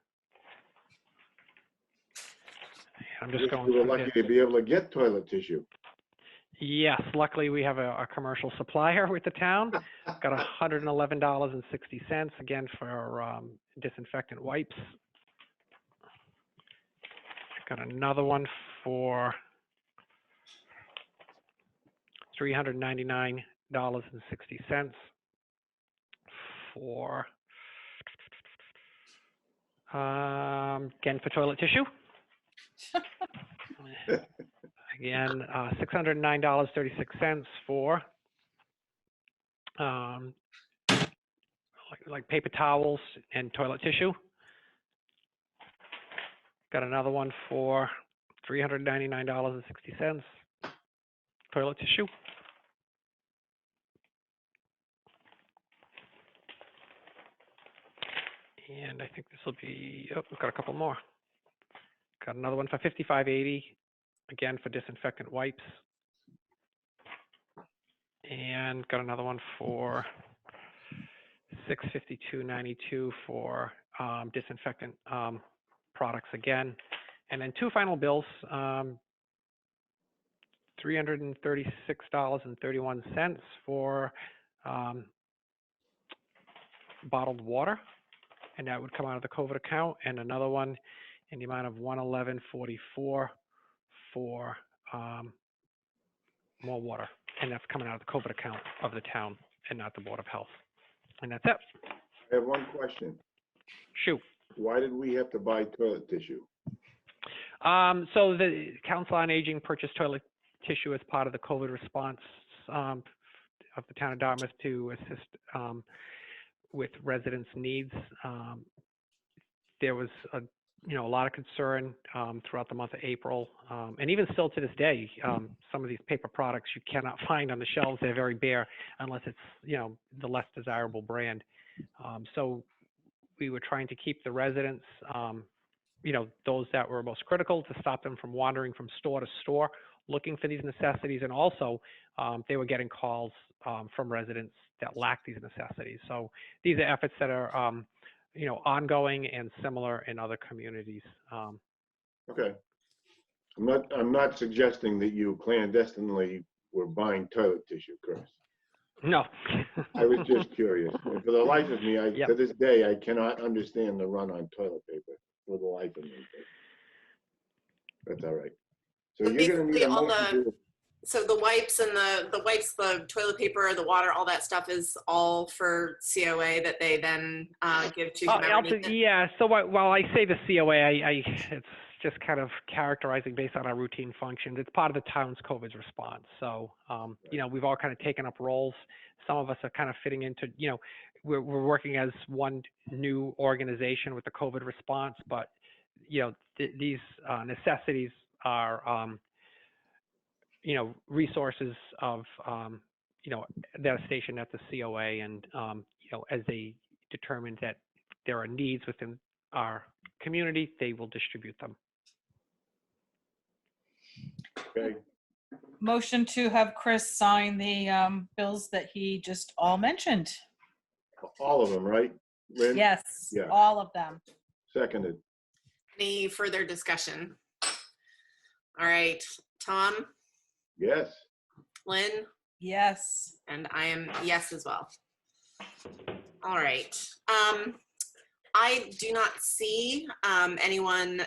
D: I'm just going.
B: We were lucky to be able to get toilet tissue.
D: Yes, luckily we have a commercial supplier with the town. Got $111.60 again for disinfectant wipes. Got another one for $399.60 for again for toilet tissue. Again, $609.36 for like paper towels and toilet tissue. Got another one for $399.60 toilet tissue. And I think this will be, oh, we've got a couple more. Got another one for $55.80, again for disinfectant wipes. And got another one for $652.92 for disinfectant products again. And then two final bills, $336.31 for bottled water, and that would come out of the COVID account, and another one in the amount of $111.44 for more water, and that's coming out of the COVID account of the town and not the Board of Health. And that's it.
B: I have one question.
D: Shoot.
B: Why did we have to buy toilet tissue?
D: So the Council on Aging purchased toilet tissue as part of the COVID response of the town of Dartmouth to assist with residents' needs. There was a lot of concern throughout the month of April, and even still to this day, some of these paper products you cannot find on the shelves. They're very bare unless it's the less desirable brand. So we were trying to keep the residents, those that were most critical, to stop them from wandering from store to store looking for these necessities, and also they were getting calls from residents that lack these necessities. So these are efforts that are ongoing and similar in other communities.
B: Okay. I'm not suggesting that you clandestinely were buying toilet tissue, Chris.
D: No.
B: I was just curious. And for the life of me,
D: Yep.
B: to this day, I cannot understand the run on toilet paper for the life of me. But that's all right. So
A: But
B: you're gonna need
A: basically
B: a
A: all
B: motion to,
A: So the wipes and the toilet paper, the water, all that stuff is all for COA that they then give to whomever needs it.
D: Yeah. So while I say the COA, it's just kind of characterizing based on our routine functions. It's part of the town's COVID response. So we've all kind of taken up roles. Some of us are kind of fitting into we're working as one new organization with the COVID response, but these necessities are resources of that are stationed at the COA, and as they determine that there are needs within our community, they will distribute them.
B: okay,
C: Motion to have Chris sign the bills that he just all mentioned.
B: all of them, right? Lynn?
C: Yes,
B: Yeah.
C: all of them.
B: Seconded.
A: Any further discussion? All right, Tom,
B: Yes.
A: Lynn,
C: Yes.
A: and I am yes as well. All right. I do not see anyone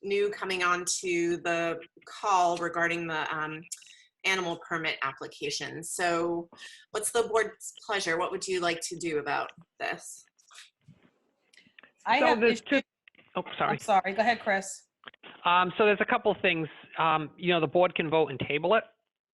A: new coming on to the call regarding the animal permit application. So what's the board's pleasure? What would you like to do about this?
C: I
D: So
C: have
D: there's
C: issues.
D: Oh, sorry.
C: I'm sorry. Go ahead, Chris.
D: So there's a couple of things. The board can vote and table it,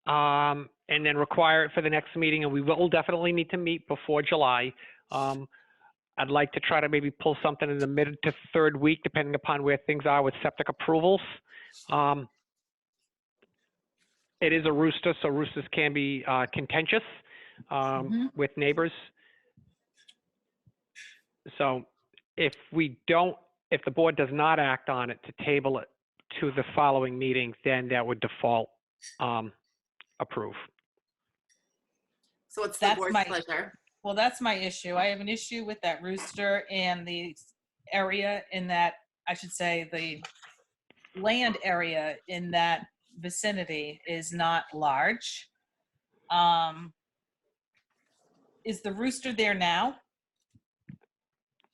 D: and then require it for the next meeting, and we will definitely need to meet before July. I'd like to try to maybe pull something in the mid to third week, depending upon where things are with septic approvals. It is a rooster, so roosters can be contentious with neighbors. So if the board does not act on it to table it to the following meeting, then that would default approve.
A: So what's the
C: That's
A: board's
C: my-
A: pleasure?
C: Well, that's my issue. I have an issue with that rooster, and the area in that, I should say, the land area in that vicinity is not large. Is the rooster there now?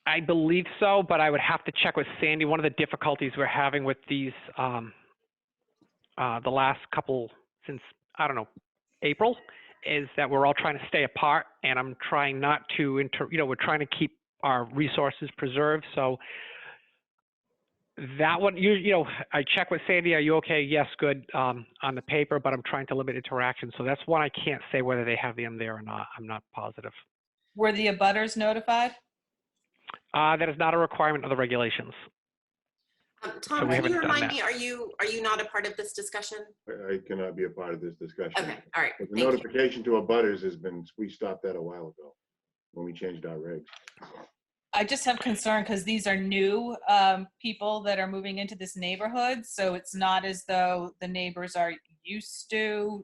D: I believe so, but I would have to check with Sandy. One of the difficulties we're having with these, the last couple since, April, is that we're all trying to stay apart, and I'm trying not to we're trying to keep our resources preserved. So that one, I check with Sandy. Are you okay? Yes, good, on the paper, but I'm trying to limit interaction. So that's one I can't say whether they have them there or not. I'm not positive.
C: Were the abutters notified?
D: That is not a requirement of the regulations.
A: Tom,
D: we
A: can
D: haven't
A: you
D: done
A: remind
D: that.
A: me, are you not a part of this discussion?
B: I cannot be a part of this discussion.
A: Okay, all right,
B: But the
A: thank you.
B: notification to abutters we stopped that a while ago when we changed our regs.
C: I just have concern because these are new people that are moving into this neighborhood. So it's not as though the neighbors are used to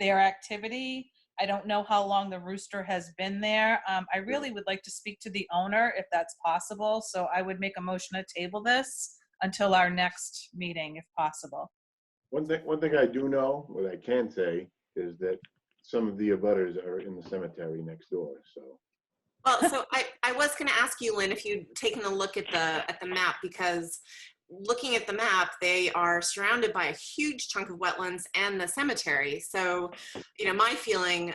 C: their activity. I don't know how long the rooster has been there. I really would like to speak to the owner if that's possible. So I would make a motion to table this until our next meeting, if possible.
B: One thing I do know, what I can say, is that some of the abutters are in the cemetery next door, so.
A: Well, so I was going to ask you, Lynn, if you'd taken a look at the map, because looking at the map, they are surrounded by a huge chunk of wetlands and the cemetery. So, my feeling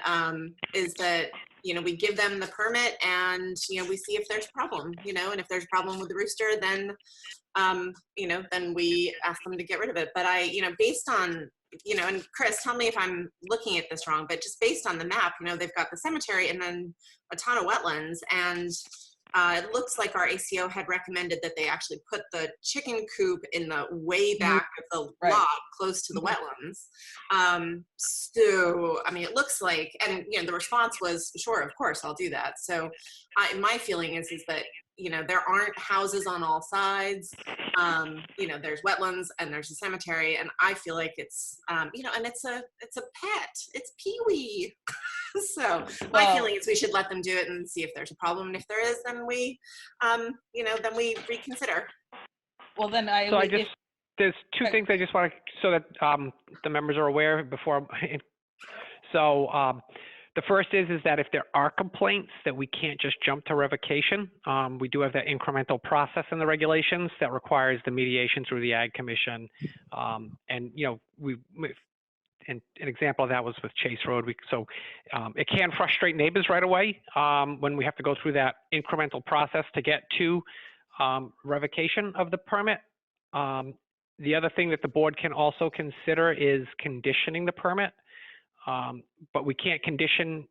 A: is that, we give them the permit and, we see if there's a problem, and if there's a problem with the rooster, then, then we ask them to get rid of it. But based on, and Chris, tell me if I'm looking at this wrong, but just based on the map, they've got the cemetery and then a ton of wetlands. And it looks like our ACO had recommended that they actually put the chicken coop in the way back of the
C: Right.
A: lot, close to the wetlands. So, it looks like, and the response was, sure, of course, I'll do that. So, my feeling is that there aren't houses on all sides. There's wetlands and there's a cemetery, and I feel like it's, and it's a pet. It's Pee-wee. So my
C: Well-
A: feeling is we should let them do it and see if there's a problem. And if there is, then we, then we reconsider.
C: Well, then
D: So there's two
C: Right.
D: things I just want to, so that the members are aware before. So the first is that if there are complaints, that we can't just jump to revocation. We do have that incremental process in the regulations that requires the mediation through the Ag Commission. And and an example of that was with Chase Road. So it can frustrate neighbors right away when we have to go through that incremental process to get to revocation of the permit. The other thing that the board can also consider is conditioning the permit, but we can't condition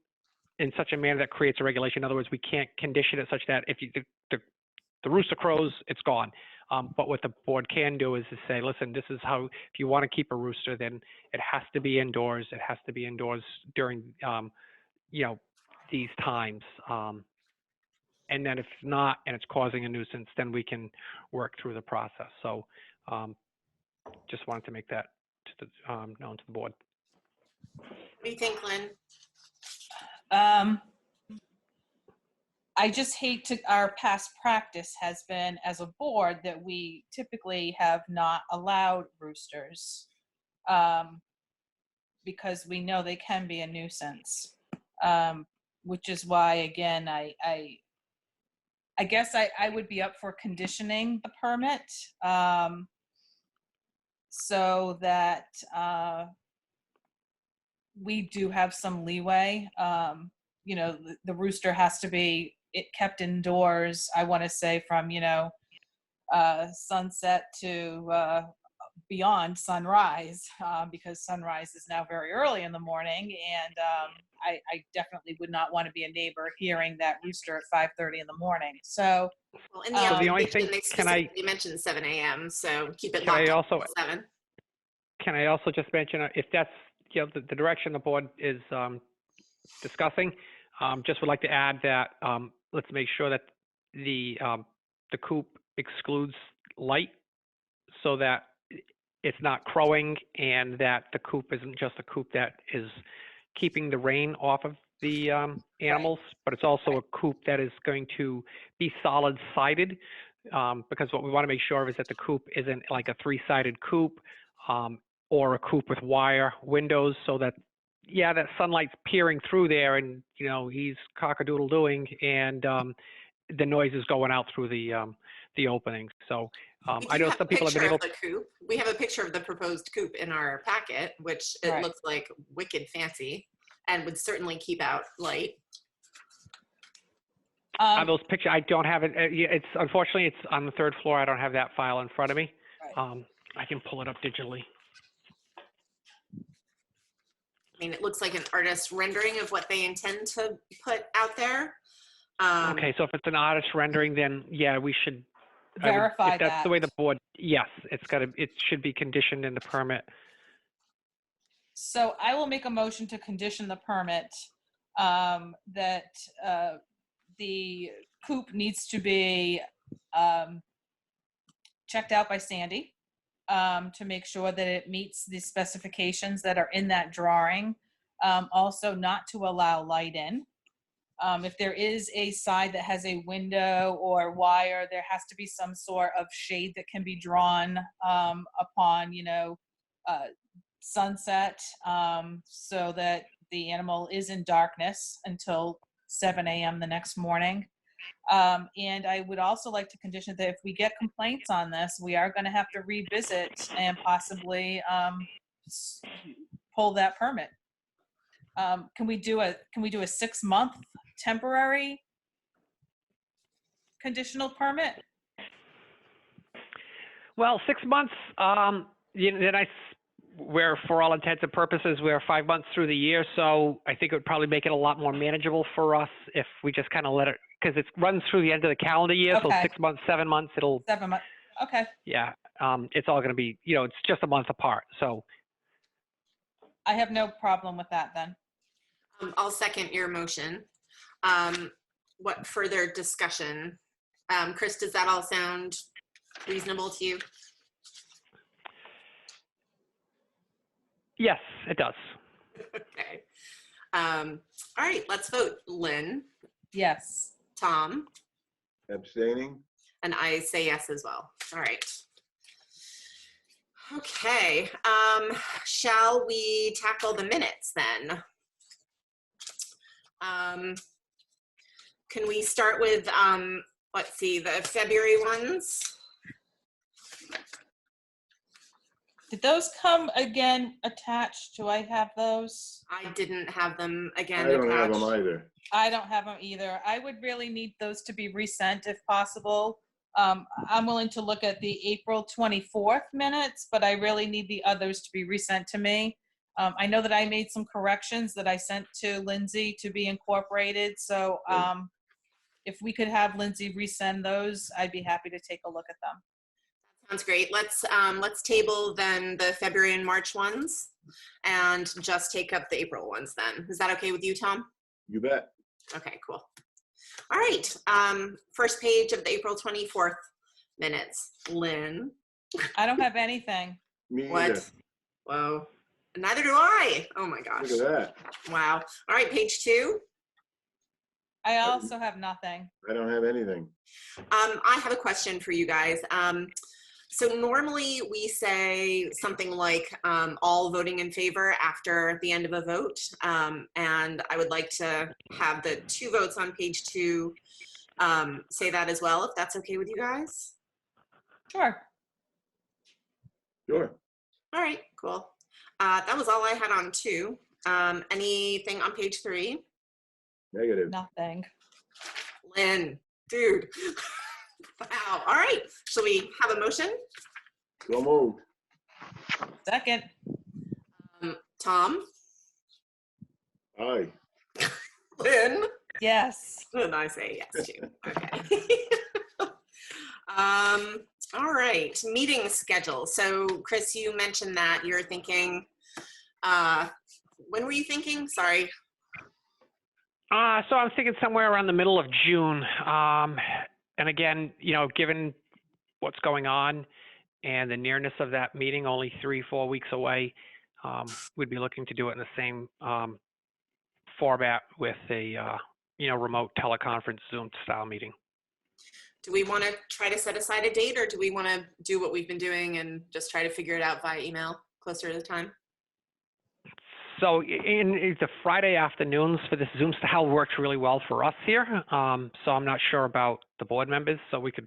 D: in such a manner that creates a regulation. In other words, we can't condition it such that if the rooster crows, it's gone. But what the board can do is to say, listen, this is how, if you want to keep a rooster, then it has to be indoors. It has to be indoors during, these times. And then if not, and it's causing a nuisance, then we can work through the process. So just wanted to make that known to the board.
A: What do you think, Lynn?
C: I just hate our past practice has been as a board that we typically have not allowed roosters because we know they can be a nuisance, which is why, again, I guess I would be up for conditioning the permit so that we do have some leeway. The rooster has to be kept indoors, I want to say, from, sunset to beyond sunrise, because sunrise is now very early in the morning. And I definitely would not want to be a neighbor hearing that rooster at 5:30 in the morning. So,
A: Well, in the
C: So the
D: only
A: application,
D: thing-
A: they
D: can I-
A: specifically mentioned 7 a.m., so keep it
D: Can I
A: locked
D: also,
A: at 7.
D: can I also just mention, if that's, the direction the board is discussing, just would like to add that let's make sure that the coop excludes light so that it's not crowing, and that the coop isn't just a coop that is keeping the rain off of the animals, but it's also a coop that is going to be solid sided, because what we want to make sure of is that the coop isn't like a 3-sided coop or a coop with wire windows, so that that sunlight's peering through there, and he's cock-a-doodle doing, and the noise is going out through the openings. So
A: We
D: I
A: do
D: know
A: have
D: some
A: a
D: people have been
A: picture
D: able.
A: of the coop. We have a picture of the proposed coop in our packet, which it
C: Right.
A: looks like wicked fancy and would certainly keep out light.
D: On those pictures, I don't have it. It's unfortunately it's on the 3rd floor. I don't have that file in front of me.
C: Right.
D: I can pull it up digitally.
A: It looks like an artist's rendering of what they intend to put out there.
D: Okay, so if it's an artist rendering, then we should
C: Verify
D: if that's
C: that.
D: the way the board. Yes, it should be conditioned in the permit.
C: So I will make a motion to condition the permit that the coop needs to be checked out by Sandy to make sure that it meets the specifications that are in that drawing. Also, not to allow light in. If there is a side that has a window or wire, there has to be some sort of shade that can be drawn upon, sunset, so that the animal is in darkness until 7 a.m. the next morning. And I would also like to condition that if we get complaints on this, we are going to have to revisit and possibly pull that permit. Can we do a 6-month temporary conditional permit?
D: Well, 6 months, we're, for all intents and purposes, we're 5 months through the year, so I think it would probably make it a lot more manageable for us if we just kind of let it, because it runs through the end of the calendar year, so
C: Okay.
D: 6 months, 7 months, it'll,
C: 7 months. Okay.
D: yeah, it's all going to be, it's just a month apart, so.
C: I have no problem with that then.
A: I'll second your motion. What further discussion? Chris, does that all sound reasonable to you?
D: Yes, it does.
A: Okay. All right, let's vote. Lynn,
C: Yes.
A: Tom,
B: Abstaining?
A: and I say yes as well. All right. Okay, shall we tackle the minutes then? Can we start with, let's see, the February ones?
C: Did those come again attached? Do I have those?
A: I didn't have them
B: I
A: again
B: don't have them
A: attached.
B: either.
C: I don't have them either. I would really need those to be resent if possible. I'm willing to look at the April 24th minutes, but I really need the others to be resent to me. I know that I made some corrections that I sent to Lindsay to be incorporated. So if we could have Lindsay resend those, I'd be happy to take a look at them.
A: Sounds great. Let's table then the February and March ones and just take up the April ones then. Is that okay with you, Tom?
B: You bet.
A: Okay, cool. All right, first page of the April 24th minutes. Lynn,
C: I don't have anything.
B: Me either.
A: what? Whoa, neither do I. Oh my gosh.
B: Look at that.
A: Wow. All right, page 2.
C: I also have nothing.
B: I don't have anything.
A: I have a question for you guys. So normally we say something like all voting in favor after the end of a vote. And I would like to have the 2 votes on page 2 say that as well, if that's okay with you guys.
C: Sure.
B: Sure.
A: All right, cool. That was all I had on 2. Anything on page 3?
B: Negative.
C: Nothing.
A: Lynn, dude. Wow. All right. Shall we have a motion?
B: So moved.
C: Second.
A: Tom?
B: Aye.
A: Lynn?
C: Yes.
A: And I say yes too. Okay. All right. Meeting schedule. So Chris, you mentioned that you're thinking, when were you thinking? Sorry.
D: So I'm thinking somewhere around the middle of June. And again, given what's going on and the nearness of that meeting, only 3-4 weeks away, we'd be looking to do it in the same format with a remote teleconference Zoom style meeting.
A: Do we want to try to set aside a date, or do we want to do what we've been doing and just try to figure it out via email closer to the time?
D: So in the Friday afternoons for this Zoom style works really well for us here. So I'm not sure about the board members. So we could,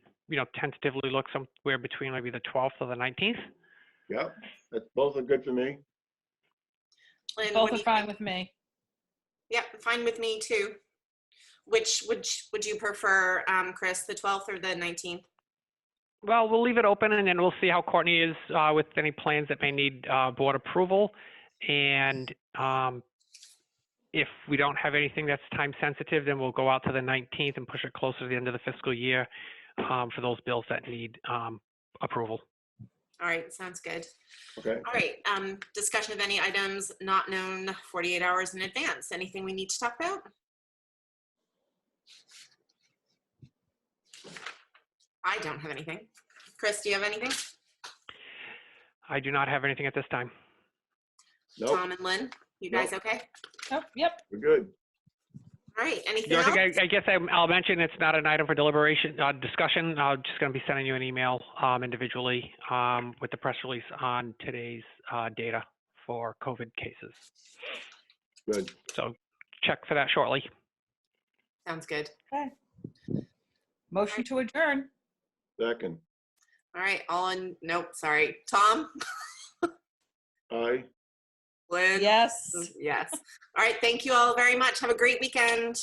D: tentatively look somewhere between maybe the 12th or the 19th.
B: Yep. That's both are good for me.
A: Lynn,
C: Both
A: what do
C: are
A: you
C: fine
A: think?
C: with me.
A: Yep, fine with me too. Which would you prefer, Chris, the 12th or the 19th?
D: Well, we'll leave it open and then we'll see how Courtney is with any plans that may need board approval. And if we don't have anything that's time sensitive, then we'll go out to the 19th and push it closer to the end of the fiscal year for those bills that need approval.
A: All right, sounds good.
B: Okay.
A: All right, discussion of any items not known 48 hours in advance. Anything we need to talk about? I don't have anything. Chris, do you have anything?
D: I do not have anything at this time.
B: Nope.
A: Tom and Lynn, you guys okay?
C: Oh, yep.
B: We're good.
A: All right, anything
D: The
A: else?
D: only thing I guess I'll mention, it's not an item for deliberation, discussion. I'm just going to be sending you an email individually with the press release on today's data for COVID cases.
B: Good.
D: So check for that shortly.
A: Sounds good.
C: Okay. Motion to adjourn.
B: Second.
A: All right, all in, nope, sorry. Tom?
B: Aye.
A: Lynn?
C: Yes.
A: Yes. All right, thank you all very much. Have a great weekend.